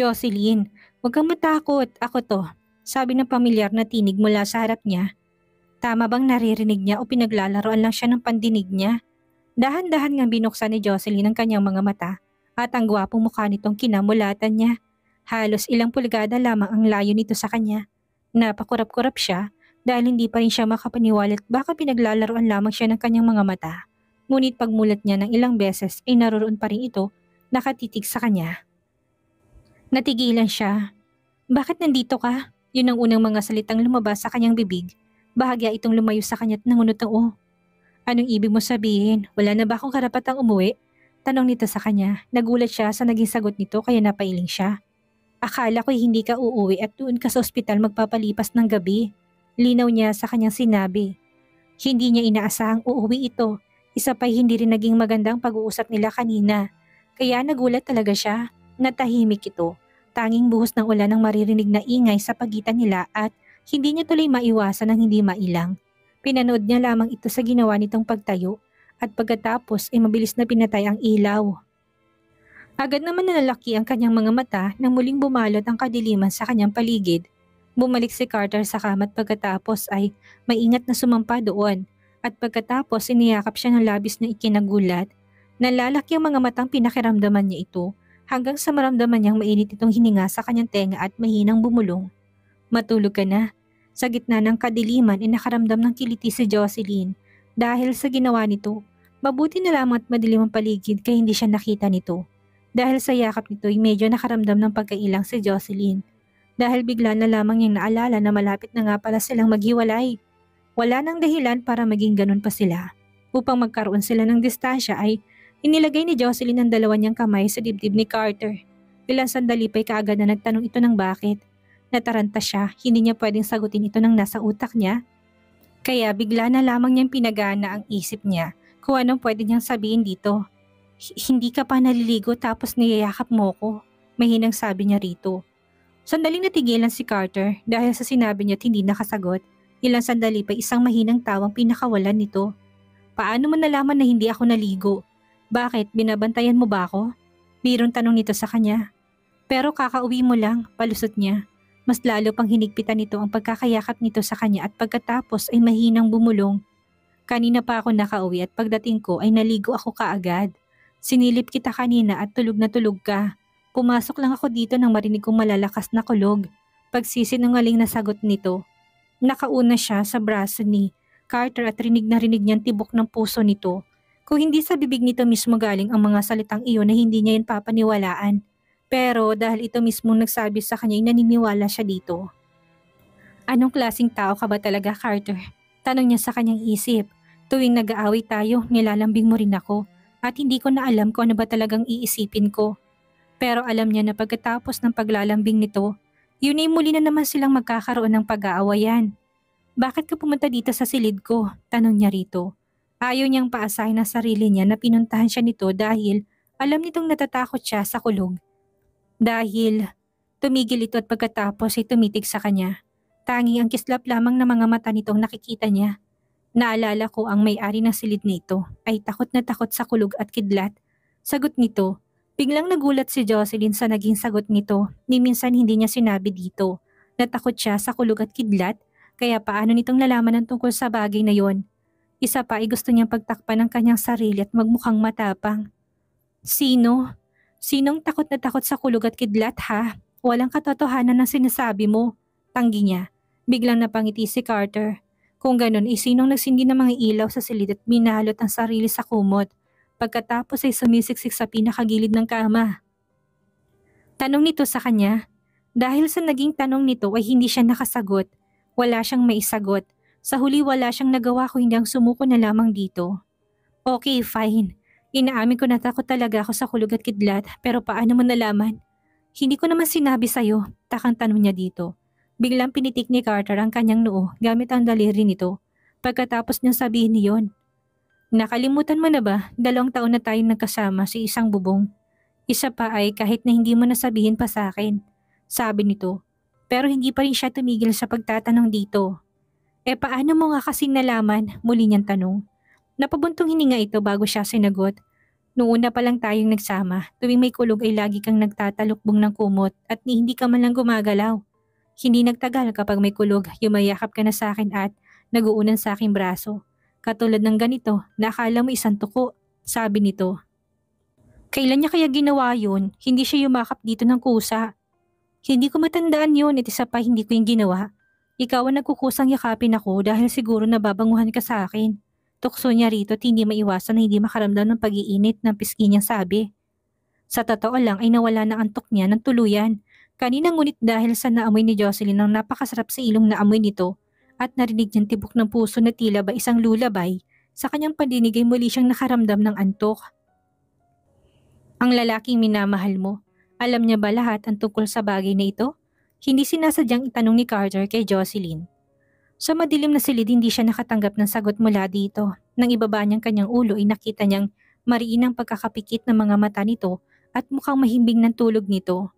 Jocelyn, huwag kang matakot. Ako to. Sabi ng pamilyar na tinig mula sa harap niya. Tama bang naririnig niya o pinaglalaroan lang siya ng pandinig niya? Dahan-dahan ngang binuksan ni Jocelyn ang kanyang mga mata at ang gwapong mukha nitong kinamulatan niya. Halos ilang pulgada lamang ang layo nito sa kanya. Napakurap-kurap siya dahil hindi pa rin siya makapaniwala at baka pinaglalaroan lamang siya ng kanyang mga mata. Ngunit pagmulat niya ng ilang beses ay naroon pa rin ito nakatitig sa kanya. Natigilan siya. Bakit nandito ka? Yun ang unang mga salitang lumabas sa kanyang bibig. Bahagya itong lumayo sa kanya at nangunot ng Anong ibig mo sabihin? Wala na ba akong karapatang umuwi? Tanong nito sa kanya. Nagulat siya sa naging sagot nito kaya napailing siya. Akala ko'y hindi ka uuwi at doon ka sa ospital magpapalipas ng gabi. Linaw niya sa kanyang sinabi. Hindi niya inaasahang uuwi ito. Isa pa'y hindi rin naging magandang pag-uusap nila kanina. Kaya nagulat talaga siya. Natahimik ito. Tanging buhos ng ulan ang maririnig na ingay sa pagitan nila at hindi niya tuloy maiwasan ng hindi mailang. Pinanood niya lamang ito sa ginawa nitong pagtayo at pagkatapos ay mabilis na pinatay ang ilaw. Agad naman nalalaki ang kanyang mga mata nang muling bumalot ang kadiliman sa kanyang paligid. Bumalik si Carter sa kama at pagkatapos ay maingat na sumampa doon at pagkatapos iniyakap siya ng labis na ikinagulat. Nalalaki ang mga matang pinakiramdaman niya ito hanggang sa maramdaman niyang mainit itong hininga sa kanyang tenga at mahinang bumulong. Matulog ka na. Sa gitna ng kadiliman ay nakaramdam ng kiliti si Jocelyn dahil sa ginawa nito. Mabuti na lamang at madilim ang paligid kaya hindi siya nakita nito. Dahil sa yakap nito ay medyo nakaramdam ng pagkailang si Jocelyn. Dahil bigla na lamang niyang naalala na malapit na nga pala silang maghiwalay. Wala nang dahilan para maging ganun pa sila. Upang magkaroon sila ng distansya ay inilagay ni Jocelyn ang dalawa niyang kamay sa dibdib ni Carter. Ilang sandali pa'y kaagad na nagtanong ito ng bakit. Nataranta siya, hindi niya pwedeng sagutin ito ng nasa utak niya. Kaya bigla na lamang niyang pinagana ang isip niya kung anong pwede niyang sabihin dito. Hindi ka pa naliligo tapos niyayakap mo ko, mahinang sabi niya rito. Sandaling natigilan si Carter dahil sa sinabi niya at hindi nakasagot. Ilang sandali pa isang mahinang tawang pinakawalan nito. Paano mo nalaman na hindi ako naligo? Bakit, binabantayan mo ba ako? Birong tanong nito sa kanya. Pero kakauwi mo lang, palusot niya. Mas lalo pang hinigpitan nito ang pagkakayakap nito sa kanya at pagkatapos ay mahinang bumulong. Kanina pa ako nakauwi at pagdating ko ay naligo ako kaagad. Sinilip kita kanina at tulog na tulog ka. Pumasok lang ako dito nang marinig kong malalakas na kulog. Pagsisinungaling na sagot nito. Nakauna siya sa braso ni Carter at rinig na rinig niyang tibok ng puso nito. Kung hindi sa bibig nito mismo galing ang mga salitang iyon na hindi niya yun papaniwalaan. Pero dahil ito mismo nagsabi sa kanya ay naniniwala siya dito. Anong klaseng tao ka ba talaga, Carter? Tanong niya sa kanyang isip. Tuwing nag-aaway tayo, nilalambing mo rin ako at hindi ko na alam kung ano ba talagang iisipin ko. Pero alam niya na pagkatapos ng paglalambing nito, yun ay muli na naman silang magkakaroon ng pag-aawayan. Bakit ka pumunta dito sa silid ko? Tanong niya rito. Ayaw niyang paasahin ang sarili niya na pinuntahan siya nito dahil alam nitong natatakot siya sa kulog. Dahil tumigil ito at pagkatapos ay tumitig sa kanya. Tanging ang kislap lamang ng mga mata nitong nakikita niya. Naalala ko ang may-ari ng silid nito ay takot na takot sa kulog at kidlat. Sagot nito, biglang nagulat si Jocelyn sa naging sagot nito ni minsan hindi niya sinabi dito. Natakot siya sa kulog at kidlat kaya paano nitong lalaman ang tungkol sa bagay na yon. Isa pa ay gusto niyang pagtakpan ng kanyang sarili at magmukhang matapang. Sino? Sinong takot na takot sa kulog at kidlat ha? Walang katotohanan ng sinasabi mo. Tanggi niya. Biglang napangiti si Carter. Kung ganun, sinong nagsindi ng mga ilaw sa silid at minalot ang sarili sa kumot. Pagkatapos ay sumisiksik sa pinakagilid ng kama. Tanong nito sa kanya. Dahil sa naging tanong nito ay hindi siya nakasagot. Wala siyang maisagot. Sa huli wala siyang nagawa kung hindi ang sumuko na lamang dito. Okay, fine. Inaamin ko na takot talaga ako sa kulog at kidlat pero paano mo nalaman? Hindi ko naman sinabi sa'yo, takang tanong niya dito. Biglang pinitik ni Carter ang kanyang noo gamit ang daliri nito. Pagkatapos niyang sabihin niyon. Nakalimutan mo na ba, 2 taon na tayong nagkasama sa isang bubong? Isa pa ay kahit na hindi mo nasabihin pa sa akin, sabi nito. Pero hindi pa rin siya tumigil sa pagtatanong dito. Paano mo nga kasing nalaman? Muli niyang tanong. Napabuntong hininga ito bago siya sinagot. Noong una pa lang tayong nagsama, tuwing may kulog ay lagi kang nagtatalukbong ng kumot at hindi ka man lang gumagalaw. Hindi nagtagal kapag may kulog, yumayakap ka na sa akin at naguunan sa aking braso. Katulad ng ganito, na akala mo isang tuko, sabi nito. Kailan niya kaya ginawa yun? Hindi siya yumakap dito ng kusa. Hindi ko matandaan yun at isa pa hindi ko yung ginawa. Ikaw ang nagkukusang yakapin ako dahil siguro nababanguhan ka sa akin. Tukso niya rito at hindi maiwasan na hindi makaramdam ng pag-iinit ng pisngi niyang sabi. Sa totoo lang ay nawala na antok niya ng tuluyan. Kanina ngunit dahil sa naamoy ni Jocelyn ang napakasarap sa ilong na amoy nito at narinig niyang tibok ng puso na tila ba isang lulabay, sa kanyang pandinig ay muli siyang nakaramdam ng antok. Ang lalaking minamahal mo, alam niya ba lahat ang tungkol sa bagay na ito? Hindi sinasadyang itanong ni Carter kay Jocelyn. Sa madilim na silid hindi siya nakatanggap ng sagot mula dito. Nang ibaba niyang kanyang ulo ay nakita niyang mariin ang pagkakapikit ng mga mata nito at mukhang mahimbing ng tulog nito.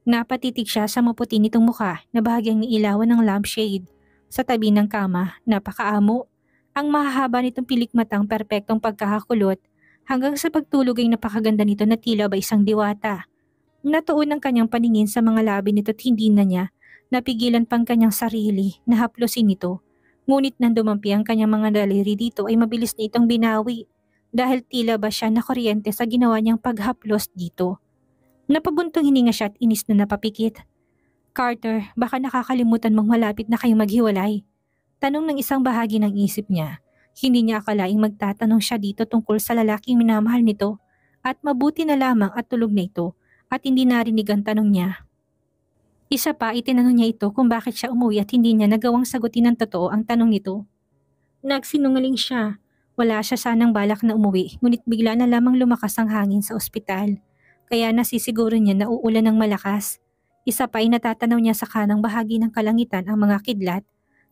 Napatitig siya sa maputi nitong mukha na bahagyang niilawan ng lampshade. Sa tabi ng kama, napakaamo. Ang mahahaba nitong pilikmatang perpektong pagkakakulot hanggang sa pagtulog ay napakaganda nito na tila ba isang diwata. Natuon ang kanyang paningin sa mga labi nito at hindi na niya napigilan pang kanyang sarili na haplosin ito. Ngunit nang dumampi ang kanyang mga daliri dito ay mabilis na itong binawi dahil tila ba siya nakuryente sa ginawa niyang paghaplos dito. Napabuntong hininga siya at inis na napapikit. Carter, baka nakakalimutan mong malapit na kayong maghiwalay. Tanong ng isang bahagi ng isip niya. Hindi niya akalaing magtatanong siya dito tungkol sa lalaking minamahal nito at mabuti na lamang at tulog na ito at hindi narinig ang tanong niya. Isa pa itinanong niya ito kung bakit siya umuwi at hindi niya nagawang sagutin ng totoo ang tanong nito. Nagsinungaling siya. Wala siya sanang balak na umuwi ngunit bigla na lamang lumakas ang hangin sa ospital. Kaya nasisiguro niya na uulan ng malakas. Isa pa ay natatanaw niya sa kanang bahagi ng kalangitan ang mga kidlat.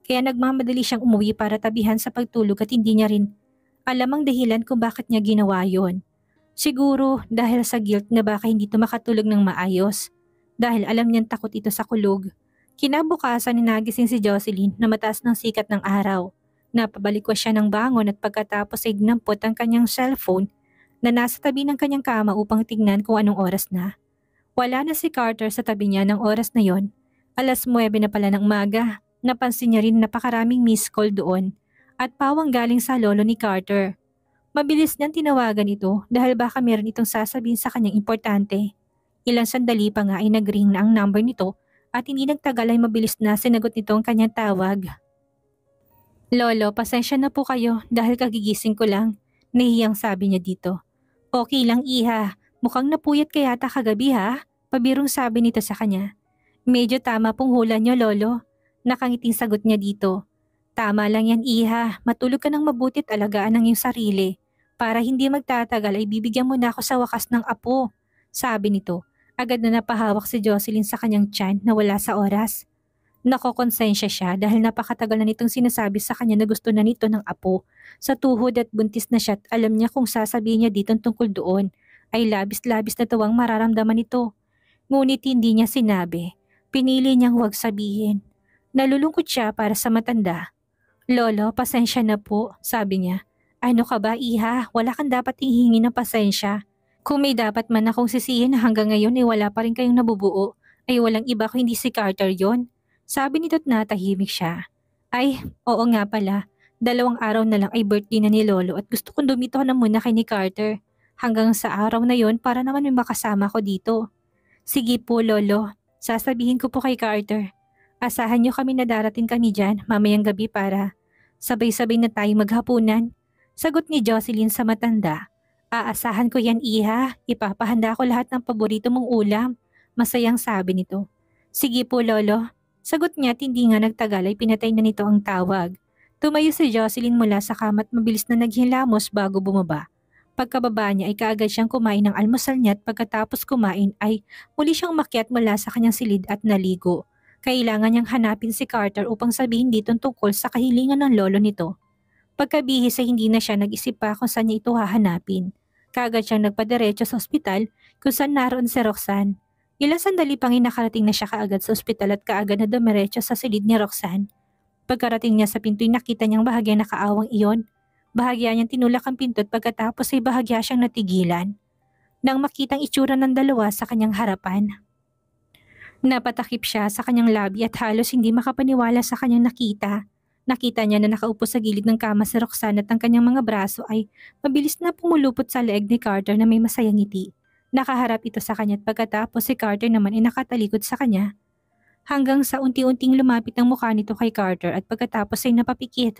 Kaya nagmamadali siyang umuwi para tabihan sa pagtulog at hindi niya rin alam ang dahilan kung bakit niya ginawa yon. Siguro dahil sa guilt na baka hindi ito makatulog ng maayos. Dahil alam niyang takot ito sa kulog. Kinabukasan nagising si Jocelyn na mataas ng sikat ng araw. Napabalikwas siya ng bangon at pagkatapos ay dinampot ang kanyang cellphone na nasa tabi ng kanyang kama upang tignan kung anong oras na. Wala na si Carter sa tabi niya ng oras na yon. 9:00 na pala ng umaga. Napansin niya rin napakaraming missed call doon at pawang galing sa lolo ni Carter. Mabilis niyang tinawagan ito dahil baka meron itong sasabihin sa kanyang importante. Ilang sandali pa nga ay nag-ring na ang number nito at hindi nagtagal ay mabilis na sinagot nito ang kanyang tawag. Lolo, pasensya na po kayo dahil kagigising ko lang. Nahiyang sabi niya dito. Okay lang iha, mukhang napuyat ka yata kagabi ha? Pabirong sabi nito sa kanya. Medyo tama pong hula niyo lolo. Nakangiting sagot niya dito. Tama lang yan iha, matulog ka ng mabuti at alagaan ang iyong sarili. Para hindi magtatagal ay bibigyan mo na ako sa wakas ng apo. Sabi nito. Agad na napahawak si Jocelyn sa kanyang tiyan na wala sa oras. Nakokonsensya siya dahil napakatagal na nitong sinasabi sa kanya na gusto na nito ng apo. Sa tuhod at buntis na siya at alam niya kung sasabihin niya dito tungkol doon ay labis-labis na tuwang mararamdaman nito. Ngunit hindi niya sinabi. Pinili niyang huwag sabihin. Nalulungkot siya para sa matanda. Lolo, pasensya na po, sabi niya. Ano ka ba iha? Wala kang dapat hihingi ng pasensya. Kung may dapat man akong sisihin na hanggang ngayon ay wala pa rin kayong nabubuo, ay walang iba kung hindi si Carter yon. Sabi nito't natahimik siya. Ay, oo nga pala. 2 araw na lang ay birthday na ni Lolo at gusto kong dumito na muna kay ni Carter. Hanggang sa araw na yon para naman may makasama ko dito. Sige po Lolo, sasabihin ko po kay Carter. Asahan niyo kami na darating kami dyan mamayang gabi para sabay-sabay na tayo maghapunan. Sagot ni Jocelyn sa matanda. Aasahan ko yan iha, ipapahanda ko lahat ng paborito mong ulam. Masayang sabi nito. Sige po lolo. Sagot niya at hindi nga nagtagal ay pinatay na nito ang tawag. Tumayo si Jocelyn mula sa kama at mabilis na naghilamos bago bumaba. Pagkababa niya ay kaagad siyang kumain ng almusal niya at pagkatapos kumain ay muli siyang umakyat mula sa kanyang silid at naligo. Kailangan niyang hanapin si Carter upang sabihin dito tungkol sa kahilingan ng lolo nito. Pagkabihis ay hindi na siya nag-isip pa kung saan niya ito hahanapin. Kaagad siyang nagpadiretso sa ospital kung saan naroon si Roxanne. Ilang sandali pang nakarating na siya kaagad sa ospital at kaagad na dumiretso sa silid ni Roxanne. Pagkarating niya sa pinto'y nakita niyang bahagyang nakaawang iyon. Bahagya niyang tinulak ang pinto at pagkatapos ay bahagya siyang natigilan nang makitang itsura ng dalawa sa kanyang harapan. Napatakip siya sa kanyang labi at halos hindi makapaniwala sa kanyang nakita. Nakita niya na nakaupo sa gilid ng kama si Roxanne at ang kanyang mga braso ay mabilis na pumulupot sa leeg ni Carter na may masayang ngiti. Nakaharap ito sa kanya at pagkatapos si Carter naman ay nakatalikod sa kanya. Hanggang sa unti-unting lumapit ang mukha nito kay Carter at pagkatapos ay napapikit.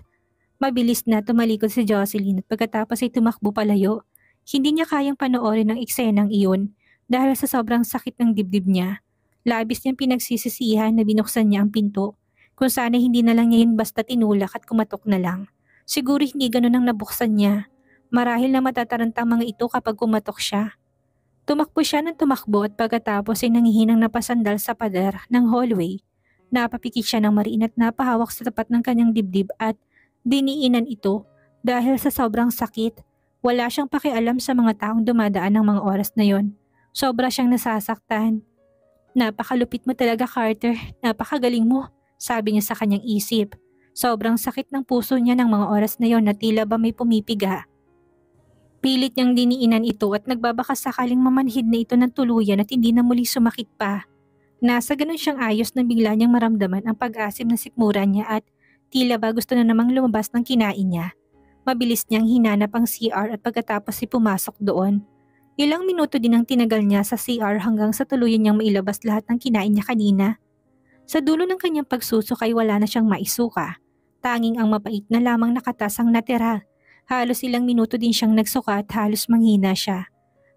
Mabilis na tumalikod si Jocelyn at pagkatapos ay tumakbo palayo. Hindi niya kayang panoorin ang eksenang iyon dahil sa sobrang sakit ng dibdib niya. Labis niyang pinagsisisihan na binuksan niya ang pinto. Kung sana hindi na lang niya yun basta tinulak at kumatok na lang. Siguro hindi ganun ang nabuksan niya. Marahil na matataranta ang mga ito kapag kumatok siya. Tumakbo siya ng tumakbo at pagkatapos ay nangihinang napasandal sa pader ng hallway. Napapikit siya ng mariin at napahawak sa tapat ng kanyang dibdib at diniinan ito dahil sa sobrang sakit. Wala siyang pakialam sa mga taong dumadaan ng mga oras na yon. Sobra siyang nasasaktan. Napakalupit mo talaga, Carter. Napakagaling mo, sabi niya sa kanyang isip. Sobrang sakit ng puso niya ng mga oras na yon na tila ba may pumipiga. Pilit niyang diniinan ito at nagbabaka sakaling mamanhid na ito ng tuluyan at hindi na muli sumakit pa. Nasa ganun siyang ayos na bigla niyang maramdaman ang pag-asim ng sikmura niya at tila ba gusto na namang lumabas ng kinain niya. Mabilis niyang hinanap ang CR at pagkatapos ay pumasok doon. Ilang minuto din ang tinagal niya sa CR hanggang sa tuluyan niyang mailabas lahat ng kinain niya kanina. Sa dulo ng kanyang pagsusok ay wala na siyang maisuka. Tanging ang mapait na lamang nakatas ang natira. Halos ilang minuto din siyang nagsuka at halos manghina siya.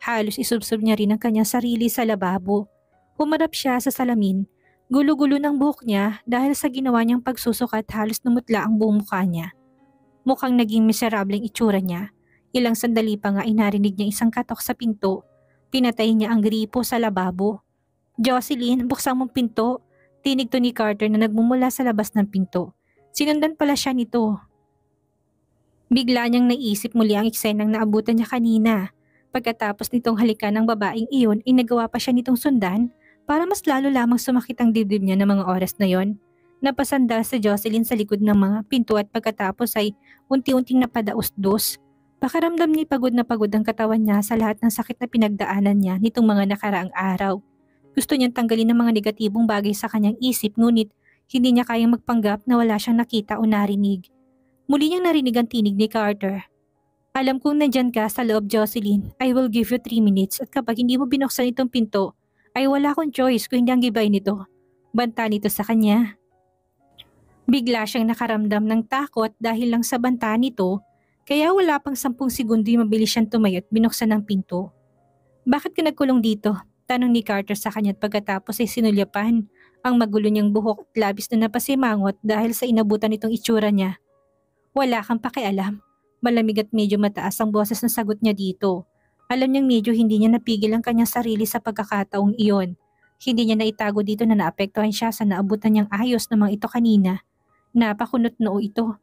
Halos isubsob niya rin ang kanyang sarili sa lababo. Humarap siya sa salamin. Gulo-gulo ng buhok niya dahil sa ginawa niyang pagsusuka at halos namutla ang buong mukha niya. Mukhang naging miserableng itsura niya. Ilang sandali pa nga ay narinig niya isang katok sa pinto. Pinatay niya ang gripo sa lababo. Jocelyn, buksan mong pinto. Tinig to ni Carter na nagmumula sa labas ng pinto. Sinundan pala siya nito. Bigla niyang naisip muli ang eksenang naabutan niya kanina. Pagkatapos nitong halikan ng babaeng iyon, inagawa pa siya nitong sundan para mas lalo lamang sumakit ang dibdib niya ng mga oras na yon. Napasandal si Jocelyn sa likod ng mga pinto at pagkatapos ay unti-unting napadaos-dos. Pakiramdam niya pagod na pagod ang katawan niya sa lahat ng sakit na pinagdaanan niya nitong mga nakaraang araw. Gusto niyang tanggalin ang mga negatibong bagay sa kanyang isip ngunit hindi niya kayang magpanggap na wala siyang nakita o narinig. Muli niyang narinig ang tinig ni Carter. Alam kong nandyan ka sa loob, Jocelyn. I will give you 3 minutes at kapag hindi mo binuksan itong pinto, ay wala akong choice kung hindi ang gibay nito. Banta nito sa kanya. Bigla siyang nakaramdam ng takot dahil lang sa banta nito. Kaya wala pang 10 segundo ay mabilis siyang tumayo at binuksan ang pinto. Bakit ka nagkulong dito? Tanong ni Carter sa kanya at pagkatapos ay sinulyapan ang magulo niyang buhok at labis na napasimangot dahil sa inabutan nitong itsura niya. Wala kang pakialam. Malamig at medyo mataas ang boses na sagot niya dito. Alam niyang medyo hindi niya napigil ang kanyang sarili sa pagkakataong iyon. Hindi niya naitago dito na naapektuhan siya sa naabutan niyang ayos na mga ito kanina. Napakunot noo ito.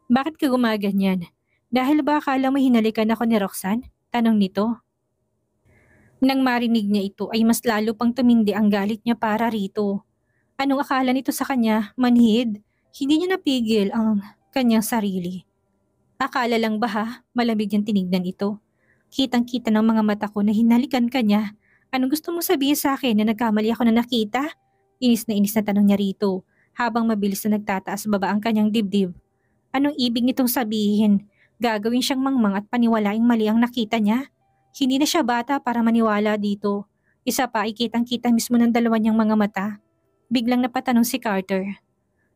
Bakit ka gumaganyan? Dahil ba akala mo hinalikan ako ni Roxanne? Tanong nito. Nang marinig niya ito ay mas lalo pang tumindi ang galit niya para rito. Anong akala nito sa kanya? Manhid? Hindi niya napigil ang kanyang sarili. Akala lang ba ha? Malamig niyang tinignan ito. Kitang-kita ng mga mata ko na hinalikan ka niya. Anong gusto mong sabihin sa akin na nagkamali ako na nakita? Inis na tanong niya rito habang mabilis na nagtataas baba ang kanyang dibdib. Anong ibig nitong sabihin? Gagawin siyang mangmang at paniwalaing mali ang nakita niya? Hindi na siya bata para maniwala dito. Isa pa ay kitang-kita mismo ng dalawa niyang mga mata. Biglang napatanong si Carter.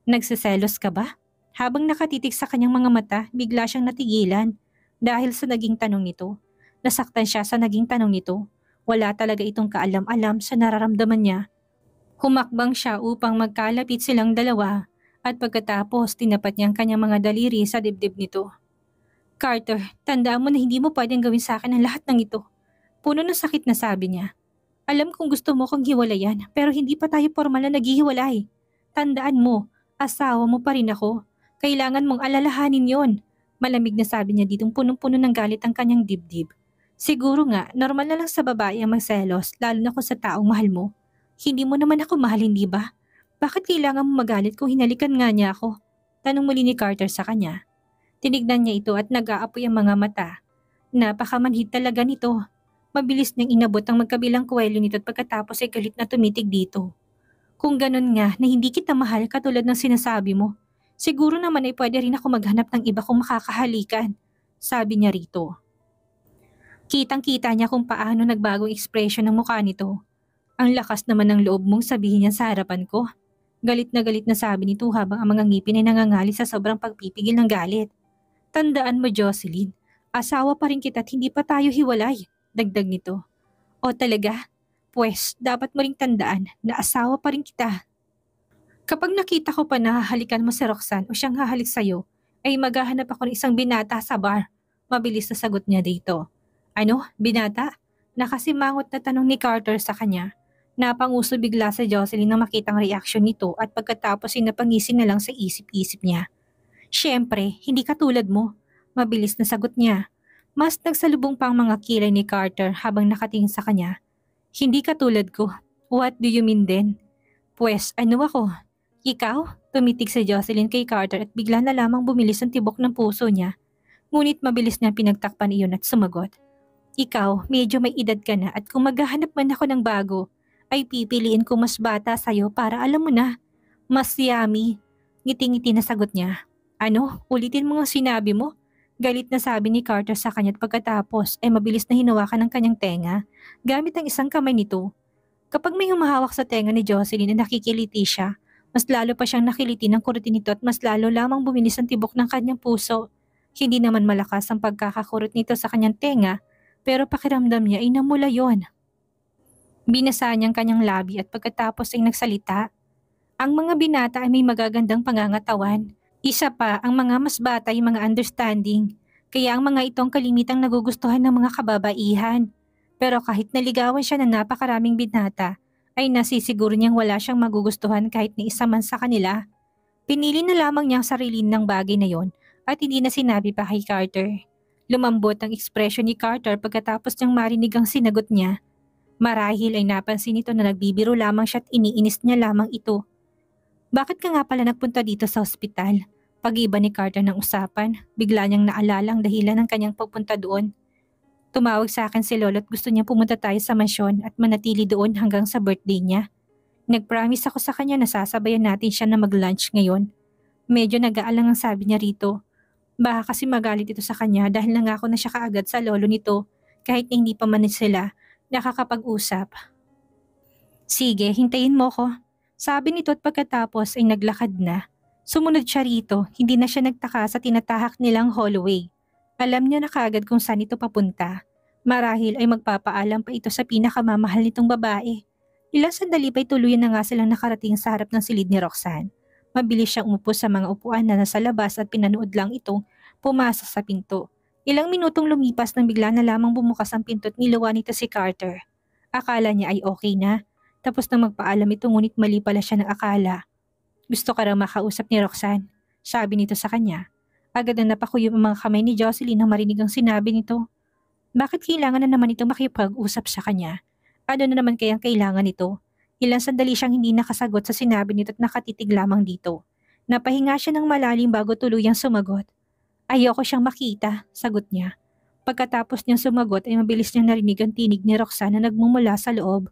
Nagsiselos ka ba? Habang nakatitig sa kanyang mga mata, bigla siyang natigilan dahil sa naging tanong nito. Nasaktan siya sa naging tanong nito. Wala talaga itong kaalam-alam sa nararamdaman niya. Humakbang siya upang magkalapit silang dalawa at pagkatapos tinapat niya ang kanyang mga daliri sa dibdib nito. Carter, tandaan mo na hindi mo pwedeng gawin sa akin ang lahat ng ito. Puno ng sakit na sabi niya. Alam kong gusto mo kong hiwalayan pero hindi pa tayo formal na naghihiwalay. Tandaan mo, asawa mo pa rin ako. Kailangan mong alalahanin yon. Malamig na sabi niya ditong punong-puno ng galit ang kanyang dibdib. Siguro nga, normal na lang sa babae ang magselos lalo na kung sa taong mahal mo. Hindi mo naman ako mahal, hindi ba? Bakit kailangan mo magalit kung hinalikan nga niya ako? Tanong muli ni Carter sa kanya. Tinignan niya ito at nag-aapoy ang mga mata. Napakamanhid talaga nito. Mabilis niyang inabot ang magkabilang kuwelyo nito at pagkatapos ay galit na tumitig dito. Kung ganun nga na hindi kita mahal katulad ng sinasabi mo, siguro naman ay pwede rin ako maghanap ng iba kung makakahalikan, sabi niya rito. Kitang-kita niya kung paano nagbagong ekspresyon ng mukha nito. Ang lakas naman ng loob mong sabihin niya sa harapan ko. Galit na sabi nito habang ang mga ngipin ay nangangali sa sobrang pagpipigil ng galit. Tandaan mo, Jocelyn, asawa pa rin kita at hindi pa tayo hiwalay, dagdag nito. O talaga? Pwes, dapat mo ring tandaan na asawa pa rin kita. Kapag nakita ko pa na hahalikan mo si Roxanne o siyang hahalik sa'yo, ay maghahanap ako ng isang binata sa bar. Mabilis na sagot niya dito. Ano? Binata? Nakasimangot na tanong ni Carter sa kanya. Napanguso bigla sa Jocelyn nang makitang reaksyon nito at pagkatapos ay napangising na lang sa isip-isip niya. Siyempre, hindi katulad mo. Mabilis na sagot niya. Mas nagsalubong pa ang mga kilay ni Carter habang nakatingin sa kanya. Hindi katulad ko. What do you mean then? Pwes, ano ako? Ikaw? Tumitig si Jocelyn kay Carter at bigla na lamang bumilis ang tibok ng puso niya. Ngunit mabilis niya pinagtakpan iyon at sumagot. Ikaw, medyo may edad ka na at kung maghahanap man ako ng bago, ay pipiliin ko mas bata sa'yo para alam mo na. Mas yummy. Ngiti-ngiti na sagot niya. Ano? Ulitin mo nga sinabi mo? Galit na sabi ni Carter sa kanya at pagkatapos ay mabilis na hinawakan ng kanyang tenga gamit ang isang kamay nito. Kapag may humahawak sa tenga ni Jocelyn na nakikiliti siya, mas lalo pa siyang nakiliti ng kurutin nito at mas lalo lamang bumilis ang tibok ng kanyang puso. Hindi naman malakas ang pagkakakurot nito sa kanyang tenga pero pakiramdam niya ay namula yon. Binasa niyang kanyang labi at pagkatapos ay nagsalita. Ang mga binata ay may magagandang pangangatawan. Isa pa, ang mga mas bata ay mga understanding. Kaya ang mga itong kalimitang nagugustuhan ng mga kababaihan. Pero kahit naligawan siya ng napakaraming binata, ay nasisiguro niyang wala siyang magugustuhan kahit ni isa man sa kanila. Pinili na lamang niya ang sarili ng bagay na yon at hindi na sinabi pa kay Carter. Lumambot ang ekspresyon ni Carter pagkatapos niyang marinig ang sinagot niya. Marahil ay napansin nito na nagbibiro lamang siya at iniinis niya lamang ito. Bakit ka nga pala nagpunta dito sa ospital? Pag-iba ni Carter ng usapan, bigla niyang naalala ang dahilan ng kanyang pagpunta doon. Tumawag sa akin si Lolo at gusto niyang pumunta tayo sa mansyon at manatili doon hanggang sa birthday niya. Nag-promise ako sa kanya na sasabayan natin siya na mag-lunch ngayon. Medyo nag-aalang ang sabi niya rito. Baka kasi magalit ito sa kanya dahil nangako na siya kaagad sa lolo nito kahit na hindi pa man sila nakakapag-usap. Sige, hintayin mo ko. Sabi nito at pagkatapos ay naglakad na. Sumunod siya rito, hindi na siya nagtaka sa tinatahak nilang hallway. Alam niya na kaagad kung saan ito papunta. Marahil ay magpapaalam pa ito sa pinakamamahal nitong babae. Ilang sandali pa'y tuluyan na nga silang nakarating sa harap ng silid ni Roxanne. Mabilis siyang umupo sa mga upuan na nasa labas at pinanood lang itong pumasa sa pinto. Ilang minutong lumipas nang bigla na lamang bumukas ang pinto at niluwa nito si Carter. Akala niya ay okay na. Tapos nang magpaalam ito ngunit mali pala siya ng akala. Gusto ka raw makausap ni Roxanne, sabi nito sa kanya. Agad na napakuyom ang mga kamay ni Jocelyn nang marinig ang sinabi nito. Bakit kailangan na naman ito makipag-usap sa kanya? Ano na naman kayang kailangan nito? Ilang sandali siyang hindi nakasagot sa sinabi nito at nakatitig lamang dito. Napahinga siya ng malalim bago tuluyang sumagot. Ayoko siyang makita, sagot niya. Pagkatapos niyang sumagot ay mabilis niyang narinig ang tinig ni Roxanne na nagmumula sa loob.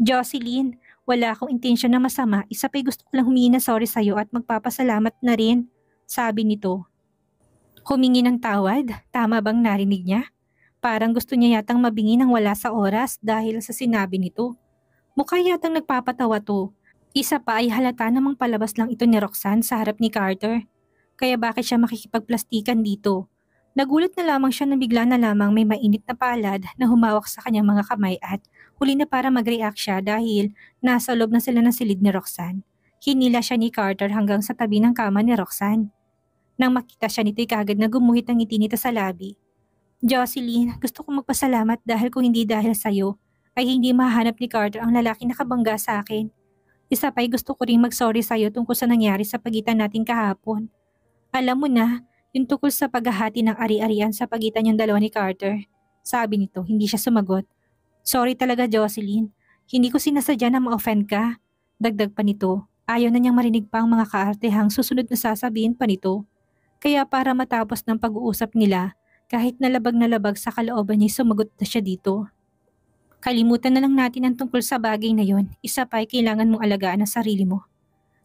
Jocelyn, wala akong intensyon na masama, isa pa'y gusto ko lang humingi ng sorry sa'yo at magpapasalamat na rin, sabi nito. Humingi ng tawad? Tama bang narinig niya? Parang gusto niya yatang mabingi ng wala sa oras dahil sa sinabi nito. Mukha yatang nagpapatawa to. Isa pa ay halata namang palabas lang ito ni Roxanne sa harap ni Carter. Kaya bakit siya makikipagplastikan dito? Nagulat na lamang siya na bigla na lamang may mainit na palad na humawak sa kanyang mga kamay at huli na para mag-react siya dahil nasa loob na sila ng silid ni Roxanne. Hinila siya ni Carter hanggang sa tabi ng kama ni Roxanne. Nang makita siya nito'y kagad na gumuhit ang ngiti nito sa labi. Jocelyn, gusto kong magpasalamat dahil kung hindi dahil sa'yo, ay hindi mahanap ni Carter ang lalaki na kabangga sa akin. Isa pa'y gusto ko ring mag-sorry sa'yo tungkol sa nangyari sa pagitan natin kahapon. Alam mo na, yung tungkol sa paghahati ng ari-arian sa pagitan niyong dalawa ni Carter. Sabi nito, hindi siya sumagot. Sorry talaga Jocelyn, hindi ko sinasadya na ma-offend ka. Dagdag pa nito, ayaw na niyang marinig pa ang mga kaartehang susunod na sasabihin pa nito. Kaya para matapos ng pag-uusap nila, kahit na labag sa kalooban niya, sumagot na siya dito. Kalimutan na lang natin ang tungkol sa bagay na yon. Isa pa ay kailangan mong alagaan ang sarili mo.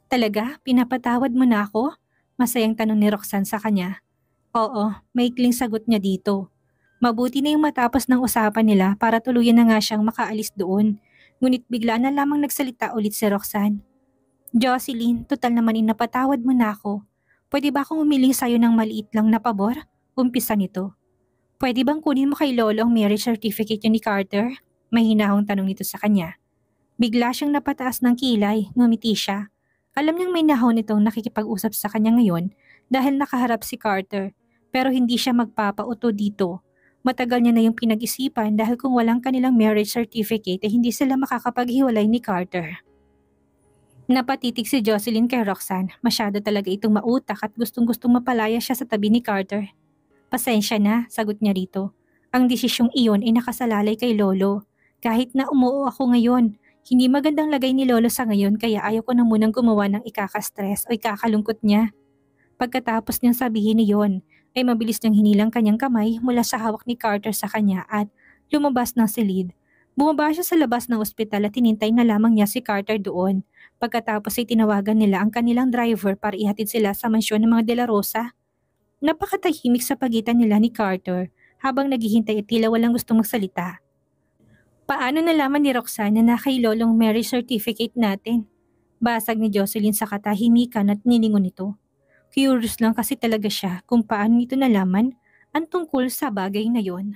Talaga? Pinapatawad mo na ako? Masayang tanong ni Roxanne sa kanya. Oo, maikling sagot niya dito. Mabuti na yung matapos ng usapan nila para tuluyan na nga siyang makaalis doon. Ngunit bigla na lamang nagsalita ulit si Roxanne. Jocelyn, total naman inapatawad mo na ako. Pwede ba akong humiling sa'yo ng maliit lang na pabor? Umpisa nito. Pwede bang kunin mo kay Lolo ang marriage certificate niya ni Carter? Mahinahong tanong nito sa kanya. Bigla siyang napataas ng kilay, ngumiti siya. Alam niyang may nahon nitong nakikipag-usap sa kanya ngayon dahil nakaharap si Carter, pero hindi siya magpapauto dito. Matagal niya na yung pinag-isipan dahil kung walang kanilang marriage certificate ay hindi sila makakapaghiwalay ni Carter. Napatitig si Jocelyn kay Roxanne. Masyado talaga itong mautak at gustong-gustong mapalaya siya sa tabi ni Carter. Pasensya na, sagot niya rito. Ang desisyong iyon ay nakasalalay kay Lolo. Kahit na umuo ako ngayon, hindi magandang lagay ni Lolo sa ngayon kaya ayaw ko na munang gumawa ng ikakastress o ikakalungkot niya. Pagkatapos niyang sabihin niyon, ay mabilis niyang hinilang kanyang kamay mula sa hawak ni Carter sa kanya at lumabas ng silid. Bumaba siya sa labas ng ospital at tinintay na lamang niya si Carter doon. Pagkatapos ay tinawagan nila ang kanilang driver para ihatid sila sa mansyon ng mga De La Rosa. Napakatahimik sa pagitan nila ni Carter habang naghihintay at tila walang gustong magsalita. Paano nalaman ni Roxanne na kay Lolong marriage certificate natin? Basag ni Jocelyn sa katahimikan at nilingon nito. Curious lang kasi talaga siya kung paano nito nalaman ang tungkol sa bagay na yon.